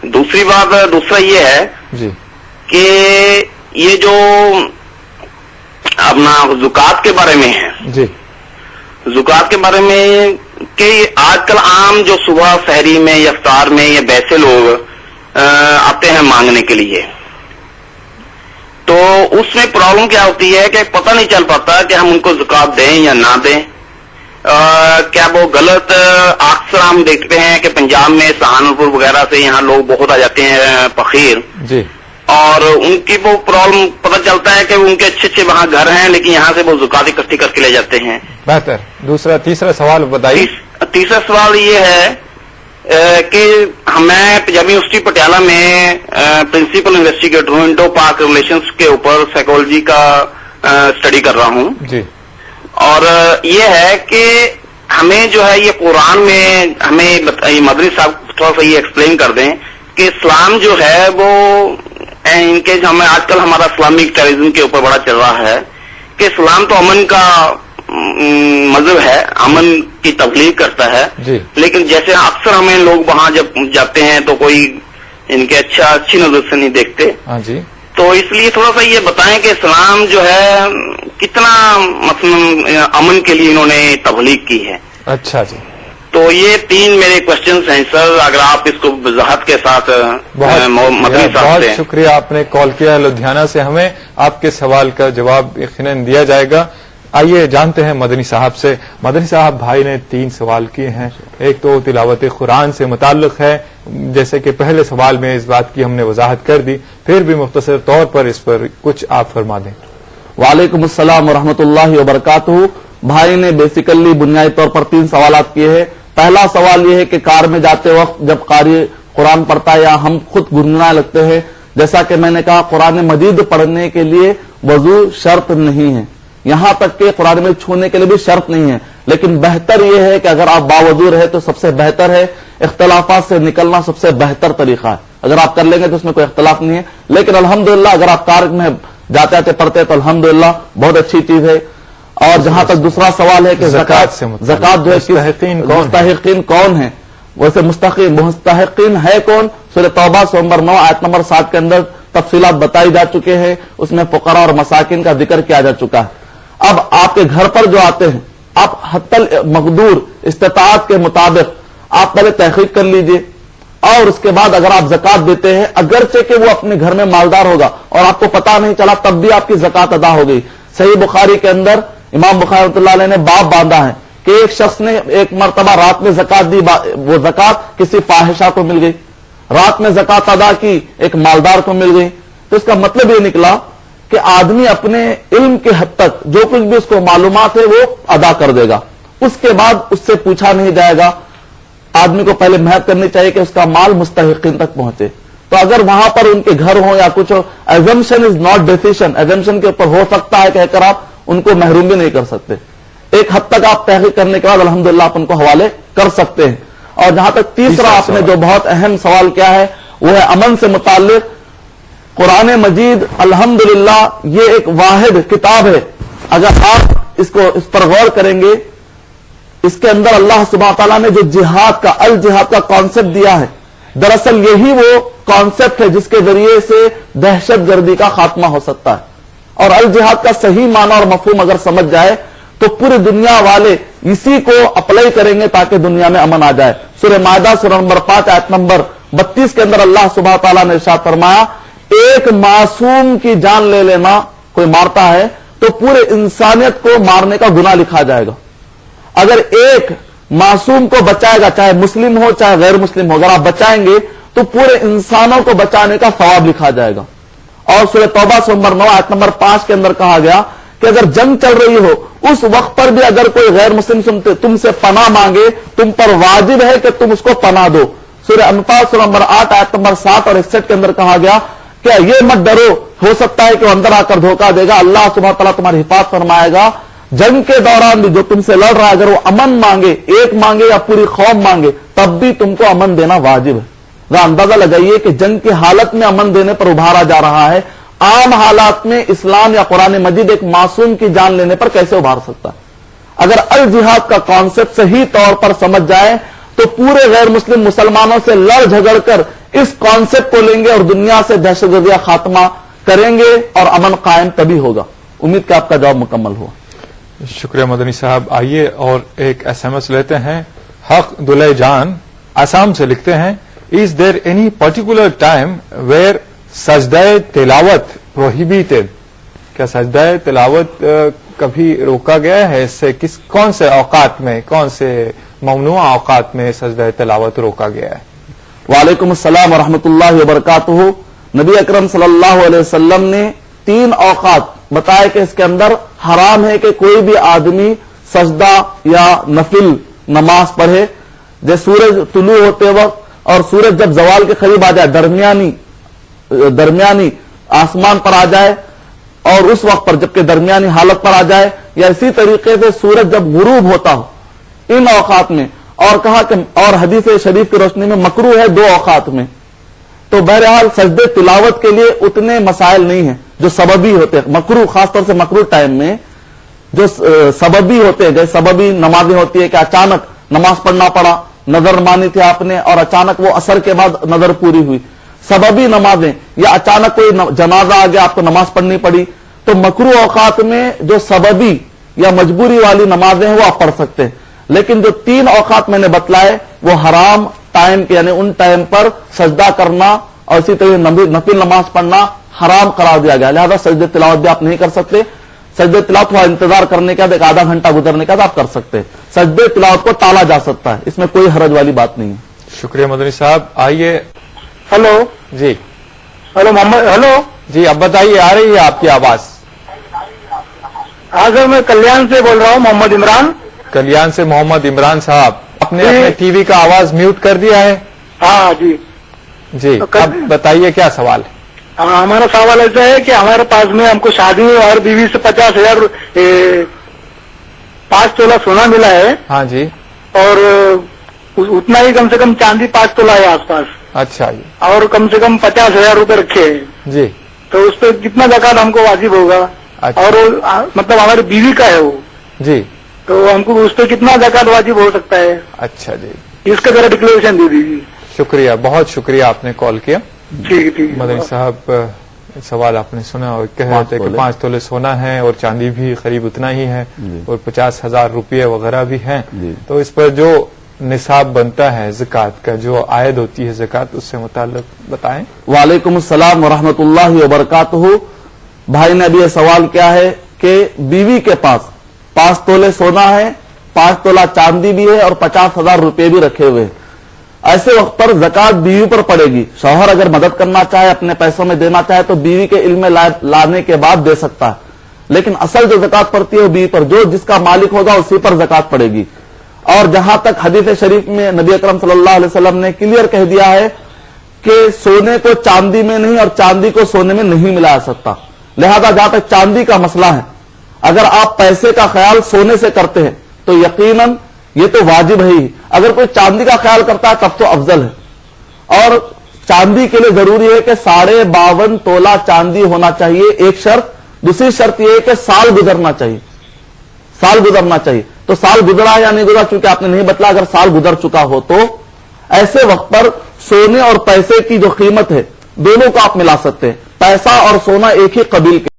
दूसरी बात, दूसरा ये है जी कि ये जो अपना ज़कात के बारे में है, जी ज़कात के बारे में कि आजकल आम जो सुबह सहरी में या इफ्तार में या वैसे लोग आते हैं मांगने के लिए, तो उसमें प्रॉब्लम क्या होती है कि पता नहीं चल पाता कि हम उनको ज़कात दें या ना दें। क्या वो गलत, अक्सर हम देखते हैं कि पंजाब में सहारनपुर वगैरह से यहाँ लोग बहुत आ जाते हैं फकीर जी, और उनकी वो प्रॉब्लम पता चलता है कि उनके अच्छे अच्छे वहाँ घर हैं, लेकिन यहाँ से वो ज़कात इकट्ठी करके ले जाते हैं। बेहतर। दूसरा तीसरा सवाल बताइए। तीसरा सवाल ये है कि मैं पंजाबी यूनिवर्सिटी पटियाला में प्रिंसिपल इन्वेस्टिगेटर हूँ, इंडो पाक रिलेशंस के ऊपर साइकोलॉजी का स्टडी कर रहा हूँ जी, और ये है कि हमें जो है ये कुरान में हमें मदनी साहब थोड़ा सा ये एक्सप्लेन कर दें कि इस्लाम जो है वो इनके हमें आजकल हमारा इस्लामिक टेररिज्म के ऊपर बड़ा चल रहा है कि इस्लाम तो अमन का मजहब है, अमन की तबलीग करता है जी, लेकिन जैसे अक्सर हमें लोग वहां जब जाते हैं तो कोई इनके अच्छी नजर से नहीं देखते, हाँ जी, तो इसलिए थोड़ा सा ये बताएं कि इस्लाम जो है कितना मतलब अमन के लिए इन्होंने तबलीग की है। अच्छा जी, तो ये 3 मेरे क्वेश्चंस हैं सर, अगर आप इसको वजाहत के साथ मदनी साहब बहुत से। शुक्रिया, आपने कॉल किया लुधियाना से, हमें आपके सवाल का जवाब यकीनन दिया जाएगा। आइए जानते हैं मदनी साहब से। मदनी साहब, भाई ने 3 सवाल किए हैं। एक तो तिलावत कुरान से मुताल्लिक है, जैसे कि पहले सवाल में इस बात की हमने वजाहत कर दी, फिर भी मुख्तसर तौर पर इस पर कुछ आप फरमा दें। वालेकुम अस्सलाम वरहमतुल्लाहि वबरकातुहू। भाई ने बेसिकली बुनियादी तौर पर 3 सवाल किए हैं। पहला सवाल यह है कि कार में जाते वक्त जब कारी कुरान पढ़ता है या हम खुद गुनगुनाने लगते हैं, जैसा कि मैंने कहा कुरान मजीद पढ़ने के लिए वजू शर्त नहीं है, यहां तक कि कुरान में छूने के लिए भी शर्त नहीं है, लेकिन बेहतर यह है कि अगर आप बावजू रहे तो सबसे बेहतर है, इख्तलाफात से निकलना सबसे बेहतर तरीका है। अगर आप कर लेंगे तो उसमें कोई इख्तलाफ नहीं है, लेकिन अल्हम्दुलिल्लाह अगर आप कार में जाते आते पढ़ते हैं तो अल्हम्दुलिल्लाह बहुत अच्छी चीज है। और जहां तक दूसरा सवाल है कि ज़कात जो है मुस्तहिकीन कौन है, वैसे मुस्तहिकीन है कौन, सूरह तौबा नंबर 9 आयत नंबर 7 के अंदर तफसीलात बताई जा चुके हैं, उसमें फुकरा और मसाकिन का जिक्र किया जा चुका है। अब आपके घर पर जो आते हैं, आप हत्तल मकदूर इस्तिताअत के मुताबिक आप पहले तहकीक कर लीजिए और उसके बाद अगर आप ज़कात देते हैं, अगरचे कि वो अपने घर में मालदार होगा और आपको पता नहीं चला तब भी आपकी ज़कात अदा हो गई। सही बुखारी के अंदर इमाम बुखारी रहमतुल्लाह अलैह ने बाब बांधा है कि एक शख्स ने एक मर्तबा रात में ज़कात दी, वो ज़कात किसी फाहिशा को मिल गई, रात में ज़कात अदा की एक मालदार को मिल गई। तो इसका मतलब ये निकला कि आदमी अपने इल्म के हद तक जो कुछ भी उसको मालूमात है वो अदा कर देगा, उसके बाद उससे पूछा नहीं जाएगा। आदमी को पहले मेहनत करनी चाहिए कि उसका माल मुस्तहिकीन तक पहुंचे। तो अगर वहां पर उनके घर हो या कुछ हो, assumption is not decision, assumption के ऊपर हो सकता है कहकर आप उनको महरूम भी नहीं कर सकते। एक हद तक आप तहकीक करने के बाद अल्हम्दुलिल्लाह आप उनको हवाले कर सकते हैं। और जहां तक तीसरा आपने जो बहुत अहम सवाल किया है वो है अमन से मुताल्लिक। कुरान मजीद अल्हम्दुलिल्लाह ये एक वाहिद किताब है, अगर आप इस पर गौर करेंगे, इसके अंदर अल्लाह सुब्हानहू तआला ने जो जिहाद का अल जिहाद का कॉन्सेप्ट दिया है, दरअसल यही वो कॉन्सेप्ट है जिसके जरिए से दहशतगर्दी का खात्मा हो सकता है। और अल जिहाद का सही माना और मफहूम अगर समझ जाए तो पूरी दुनिया वाले इसी को अप्लाई करेंगे ताकि दुनिया में अमन आ जाए। सूरह माइदा सूरह नंबर 5 आयत नंबर 32 के अंदर अल्लाह सुब्हानहू तआला ने इरशाद फरमाया, एक मासूम की जान ले लेना, कोई मारता है तो पूरे इंसानियत को मारने का गुनाह लिखा जाएगा। अगर एक मासूम को बचाएगा, चाहे मुस्लिम हो चाहे गैर मुस्लिम हो, अगर आप बचाएंगे तो पूरे इंसानों को बचाने का सवाब लिखा जाएगा। और सूरह तौबा नंबर 9 आयत नंबर 5 के अंदर कहा गया कि अगर जंग चल रही हो उस वक्त पर भी अगर कोई गैर मुस्लिम तुमसे पनाह मांगे, तुम पर वाजिब है कि तुम उसको पनाह दो। सूरह अनफाल सूरह नंबर 8 आयत नंबर 7 और 61 के अंदर कहा गया क्या ये मत डरो, हो सकता है कि वो अंदर आकर धोखा देगा, अल्लाह सुब्हानहू तआला तुम्हारी हिफाजत फरमाएगा। जंग के दौरान भी जो तुमसे लड़ रहा है, अगर वो अमन मांगे, एक मांगे या पूरी कौम मांगे, तब भी तुमको अमन देना वाजिब है। जरा अंदाजा लगाइए कि जंग की हालत में अमन देने पर उभारा जा रहा है, आम हालात में इस्लाम या कुरान मजीद एक मासूम की जान लेने पर कैसे उभार सकता है। अगर अल जिहाद का कॉन्सेप्ट सही तौर पर समझ जाए तो पूरे गैर मुस्लिम मुसलमानों से लड़ झगड़ कर اس کانسیپٹ کو لیں گے اور دنیا سے دہشت گردی کا خاتمہ کریں گے اور امن قائم تبھی ہوگا. امید کہ آپ کا جواب مکمل ہوا. شکریہ مدنی صاحب. آئیے اور ایک SMS لیتے ہیں. حق دلے جان آسام سے لکھتے ہیں, is there any particular time where سجدہ تلاوت پروہیبیٹڈ؟ کیا سجدہ تلاوت کبھی روکا گیا ہے؟ اس سے کون سے اوقات میں, کون سے ممنوع اوقات میں سجدہ تلاوت روکا گیا ہے؟ وعلیکم السلام ورحمۃ اللہ وبرکاتہ. نبی اکرم صلی اللہ علیہ وسلم نے 3 اوقات بتایا کہ اس کے اندر حرام ہے کہ کوئی بھی آدمی سجدہ یا نفل نماز پڑھے. جیسے سورج طلوع ہوتے وقت اور سورج جب زوال کے قریب آ جائے, درمیانی آسمان پر آ جائے, اور اس وقت پر جبکہ درمیانی حالت پر آ جائے, یا اسی طریقے سے سورج جب غروب ہوتا ہو, ان اوقات میں. اور کہا کہ اور حدیث شریف کی روشنی میں مکروہ ہے 2 اوقات میں. تو بہرحال سجدے تلاوت کے لیے اتنے مسائل نہیں ہیں جو سببی ہوتے ہیں. مکروہ خاص طور سے مکروہ ٹائم میں جو سببی ہوتے ہیں, جیسے سببی نمازیں ہوتی ہے کہ اچانک نماز پڑھنا پڑا, نظر مانی تھی آپ نے اور اچانک وہ عصر کے بعد نظر پوری ہوئی, سببی نمازیں, یا اچانک کوئی جنازہ آ گیا آپ کو نماز پڑھنی پڑی. تو مکروہ اوقات میں جو سببی یا مجبوری والی نمازیں ہیں وہ آپ پڑھ سکتے ہیں. لیکن جو 3 اوقات میں نے بتلائے وہ حرام ٹائم کے, یعنی ان ٹائم پر سجدہ کرنا اور اسی طرح نفل نماز پڑھنا حرام قرار دیا گیا. لہذا سجدہ تلاوت بھی آپ نہیں کر سکتے. سجدہ تلاوت تھوڑا انتظار کرنے کا, ایک آدھا گھنٹہ گزرنے کا آپ کر سکتے ہیں. سجدہ تلاوت کو ٹالا جا سکتا ہے, اس میں کوئی حرج والی بات نہیں ہے. شکریہ مدنی صاحب. آئیے. ہلو جی ہلو محمد, ہلو جی اب بتائیے, آ رہی ہے آپ کی آواز؟ ہاں سر, میں کلیان سے بول رہا ہوں, محمد عمران. کلیان سے محمد عمران صاحب, آپ نے اپنے ٹی وی کا آواز میوٹ کر دیا ہے؟ ہاں جی جی, اب بتائیے کیا سوال ہے؟ ہمارا سوال ایسا ہے کہ ہمارے پاس میں ہم کو شادی اور بیوی سے 50,000 5 تولہ سونا ملا ہے. ہاں جی. اور اتنا ہی کم سے کم چاندی 5 تولہ ہے آس پاس. اچھا جی. اور کم سے کم 50,000 روپے رکھے ہیں. جی. تو اس پہ کتنا زکات ہم کو واجب ہوگا؟ اچھا. اور مطلب ہماری بیوی کا ہے وہ, جی, تو ہم کو اس پہ کتنا زکات واجب ہو سکتا ہے؟ اچھا جی, اس کا ذرا ڈکلیریشن دے دیجیے. شکریہ, بہت شکریہ آپ نے کال کیا. ٹھیک ٹھیک. مدنی صاحب سوال آپ نے سنا اور کہہ رہے تھے کہ 5 تولے سونا ہے اور چاندی بھی قریب اتنا ہی ہے اور 50,000 روپے وغیرہ بھی ہیں. تو اس پر جو نصاب بنتا ہے زکوٰۃ کا, جو عائد ہوتی ہے زکوٰۃ, اس سے متعلق بتائیں. وعلیکم السلام ورحمۃ اللہ وبرکاتہ. بھائی نے ابھی یہ سوال کیا ہے کہ بیوی کے پاس 5 تولے سونا ہے, 5 تولہ چاندی بھی ہے اور 50,000 روپے بھی رکھے ہوئے. ایسے وقت پر زکات بیوی پر پڑے گی. شوہر اگر مدد کرنا چاہے, اپنے پیسوں میں دینا چاہے تو بیوی کے علم میں لانے کے بعد دے سکتا ہے, لیکن اصل جو زکات پڑتی ہے وہ بیوی پر, جو جس کا مالک ہوگا اسی پر زکات پڑے گی. اور جہاں تک حدیث شریف میں نبی اکرم صلی اللہ علیہ وسلم نے کلیئر کہہ دیا ہے کہ سونے کو چاندی میں نہیں اور چاندی کو سونے میں نہیں ملایا سکتا. لہذا جہاں تک چاندی کا مسئلہ ہے, اگر آپ پیسے کا خیال سونے سے کرتے ہیں تو یقیناً یہ تو واجب ہے ہی. اگر کوئی چاندی کا خیال کرتا ہے تب تو افضل ہے. اور چاندی کے لیے ضروری ہے کہ 52.5 تولہ چاندی ہونا چاہیے, ایک شرط. دوسری شرط یہ ہے کہ سال گزرنا چاہیے, سال گزرنا چاہیے. تو سال گزرا یا نہیں گزرا چونکہ آپ نے نہیں بتلا, اگر سال گزر چکا ہو تو ایسے وقت پر سونے اور پیسے کی جو قیمت ہے دونوں کو آپ ملا سکتے ہیں. پیسہ اور سونا ایک ہی قبیل کے